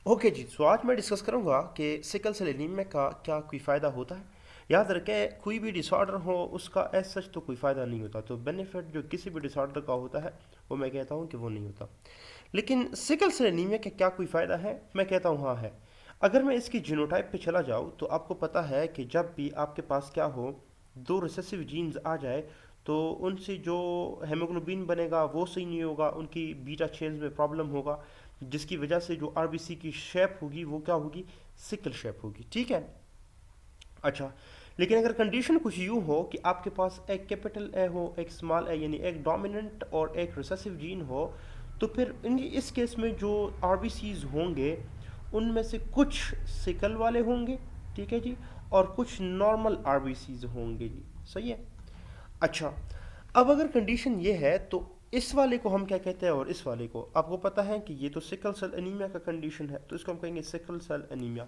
Okay जी, सो आज मैं discuss करूंगा कि सिकल सेल एनीमिया का क्या कोई फ़ायदा होता है। याद रखें, कोई भी डिसऑर्डर हो उसका एज सच तो कोई फ़ायदा नहीं होता, तो बेनिफिट जो किसी भी डिसऑर्डर का होता है वो मैं कहता हूँ कि वो नहीं होता। लेकिन सिकल सेल एनीमिया का क्या कोई फ़ायदा है? मैं कहता हूँ हाँ है। अगर मैं इसकी जीनोटाइप पे चला जाऊँ तो आपको पता है कि जब भी आपके पास क्या हो, दो रिसेसिव जीन्स आ जाए तो उनसे जो हेमोग्लोबिन बनेगा वो सही नहीं होगा, उनकी बीटा चेन्स में प्रॉब्लम होगा, जिसकी वजह से जो आरबीसी की शेप होगी वो क्या होगी? सिकल शेप होगी, ठीक है। अच्छा, लेकिन अगर कंडीशन कुछ यूं हो कि आपके पास एक कैपिटल ए हो, एक स्मॉल ए, यानी एक डोमिनेंट और एक रिसेसिव जीन हो, तो फिर इस केस में जो आरबीसीज होंगे उनमें से कुछ सिकल वाले होंगे, ठीक है जी, और कुछ नॉर्मल आरबीसीज होंगे जी। सही है। अच्छा, अब अगर कंडीशन ये है तो इस वाले को हम क्या कहते हैं और इस वाले को? आपको पता है कि ये तो सिकल सेल एनीमिया का कंडीशन है, तो इसको हम कहेंगे सिकल सेल एनीमिया।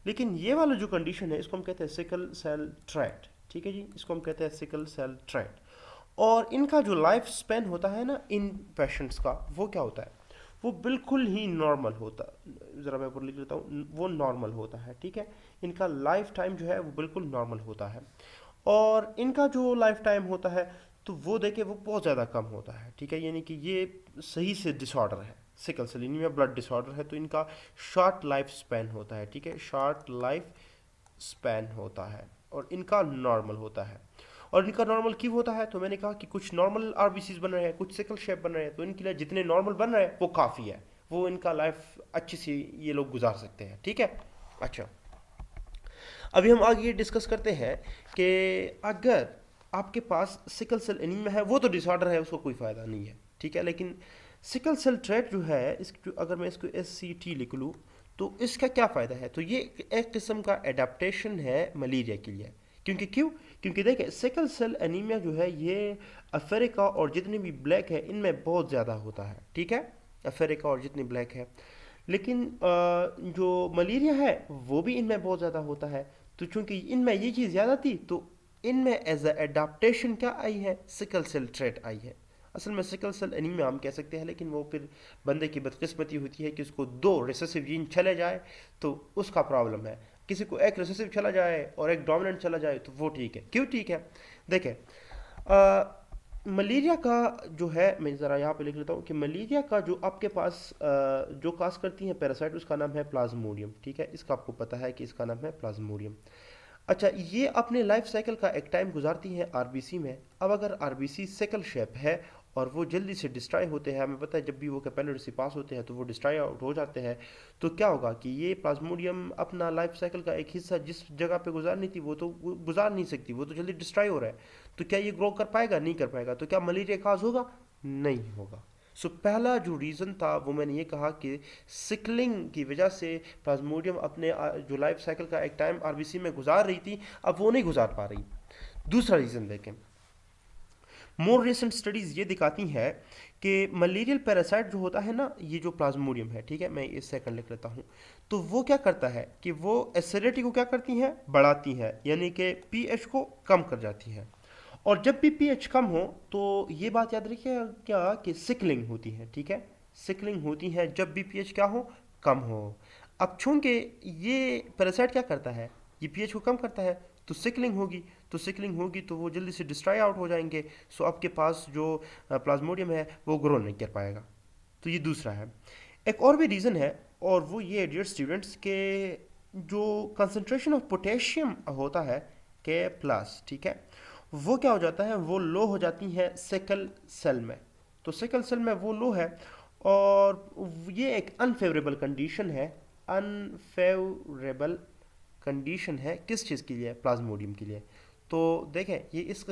लेकिन ये वाला जो कंडीशन है इसको हम कहते हैं सिकल सेल ट्रेट, ठीक है जी, इसको हम कहते हैं सिकल सेल ट्रेट। और इनका जो लाइफ स्पेन होता है ना इन पेशेंट्स का, वो क्या होता है? वो बिल्कुल ही नॉर्मल होता, ज़रा मैं ऊपर लिख लेता हूँ, वो नॉर्मल होता है, ठीक है। इनका लाइफ टाइम जो है वो बिल्कुल नॉर्मल होता है। और इनका जो लाइफ टाइम होता है तो वो देखे वो बहुत ज़्यादा कम होता है, ठीक है। यानी कि ये सही से डिसऑर्डर है, sickle cell anaemia blood disorder है, तो इनका शॉर्ट लाइफ स्पैन होता है, ठीक है, शॉर्ट लाइफ स्पैन होता है। और इनका नॉर्मल होता है। और इनका नॉर्मल क्यों होता है? तो मैंने कहा कि कुछ नॉर्मल आरबीसीज बन रहे हैं, कुछ सिकल शेप बन रहे हैं, तो इनके लिए जितने नॉर्मल बन रहे हैं वो काफ़ी है, वो इनका लाइफ अच्छी सी ये लोग गुजार सकते हैं, ठीक है। अच्छा, अभी हम आगे डिस्कस करते हैं कि अगर आपके पास सिकल सेल एनीमिया है, वो तो डिसऑर्डर है, उसको कोई फ़ायदा नहीं है, ठीक है। लेकिन सिकल सेल ट्रेट जो है, अगर मैं इसको SCT लिख लूँ तो इसका क्या फ़ायदा है? तो ये एक किस्म का एडाप्टेशन है मलेरिया के लिए। क्योंकि देखिए, सिकल सेल एनीमिया जो है ये अफ्रीका और जितने भी ब्लैक है इनमें बहुत ज़्यादा होता है, ठीक है, अफ्रीका और जितनी ब्लैक है। लेकिन जो मलेरिया है वो भी इनमें बहुत ज़्यादा होता है। तो चूंकि इनमें ये चीज़ ज़्यादा थी तो इनमें एज अ एडाप्टेशन क्या आई है? सिकल सेल ट्रेट आई है। असल में सिकल सेल एनीमिया हम कह सकते हैं, लेकिन वो फिर बंदे की बदकिस्मती होती है कि उसको दो रिसेसिव जीन चले जाए तो उसका प्रॉब्लम है। किसी को एक रिसेसिव चला जाए और एक डोमिनेंट चला जाए तो वो ठीक है। क्यों ठीक है? देखें, मलेरिया का जो है, मैं ज़रा यहाँ पे लिख लेता हूँ कि मलेरिया का जो आपके पास जो काज करती है पैरासाइट, उसका नाम है प्लाज्मोडियम, ठीक है, इसका आपको पता है कि इसका नाम है प्लाज्मोडियम। अच्छा, ये अपने लाइफ साइकिल का एक टाइम गुजारती है आरबीसी में। अब अगर आरबीसी सिकल शेप है और वो जल्दी से डिस्ट्रॉय होते हैं, हमें पता है जब भी वो कैपिलरी से पास होते हैं तो वो डिस्ट्रॉय आउट हो जाते हैं, तो क्या होगा कि ये प्लाज्मोडियम अपना लाइफ साइकिल का एक हिस्सा जिस जगह पे गुजारनी थी वो तो वो गुजार नहीं सकती, वो तो जल्दी डिस्ट्रॉय हो रहा है। तो क्या ये ग्रो कर पाएगा? नहीं कर पाएगा। तो क्या मलेरिया काज होगा? नहीं होगा। सो पहला जो रीज़न था वो मैंने ये कहा कि सिकलिंग की वजह से प्लाज्मोडियम अपने जो लाइफ साइकिल का एक टाइम आरबीसी में गुजार रही थी, अब वो नहीं गुजार पा रही। दूसरा रीज़न देखें, मोर रिसेंट स्टडीज़ ये दिखाती हैं कि मलेरियल पैरासाइट जो होता है ना, ये जो प्लाज्मोडियम है, ठीक है, मैं इस सेकंड लिख लेता हूँ, तो वो क्या करता है कि वो एसिडिटी को क्या करती हैं? बढ़ाती हैं, यानी कि पीएच को कम कर जाती हैं। और जब भी पीएच कम हो तो ये बात याद रखिए क्या कि सिकलिंग होती है, ठीक है, सिकलिंग होती है जब भी पीएच क्या हो? कम हो। अब चूंकि ये पैरासाइट क्या करता है? ये पीएच को कम करता है, तो सिकलिंग होगी। तो सिकलिंग होगी तो वो जल्दी से डिस्ट्रॉय आउट हो जाएंगे। सो आपके पास जो प्लाज्मोडियम है वो ग्रो नहीं कर पाएगा। तो ये दूसरा है। एक और भी रीज़न है, और वो ये डियर स्टूडेंट्स के जो कंसंट्रेशन ऑफ पोटेशियम होता है के प्लस, ठीक है, वो क्या हो जाता है? वो लो हो जाती है सिकल सेल में। तो सिकल सेल में वो लो है, और ये एक अनफेवरेबल कंडीशन है, अनफेवरेबल कंडीशन है किस चीज़ के लिए? प्लाज्मोडियम के लिए। तो देखें, ये इस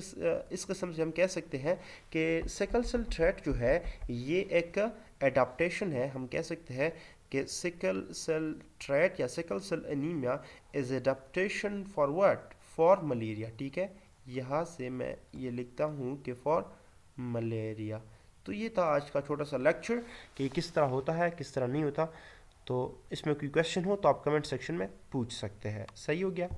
किस्म से हम कह सकते हैं कि सिकल सेल थ्रेट जो है ये एक एडाप्टेशन है। हम कह सकते हैं कि सिकल सेल थ्रेट या sickle cell anaemia is adaptation for what? For malaria, ठीक है। यहाँ से मैं ये लिखता हूँ कि फॉर मलेरिया। तो ये था आज का छोटा सा लेक्चर कि किस तरह होता है, किस तरह नहीं होता। तो इसमें कोई क्वेश्चन हो तो आप कमेंट सेक्शन में पूछ सकते हैं। सही हो गया?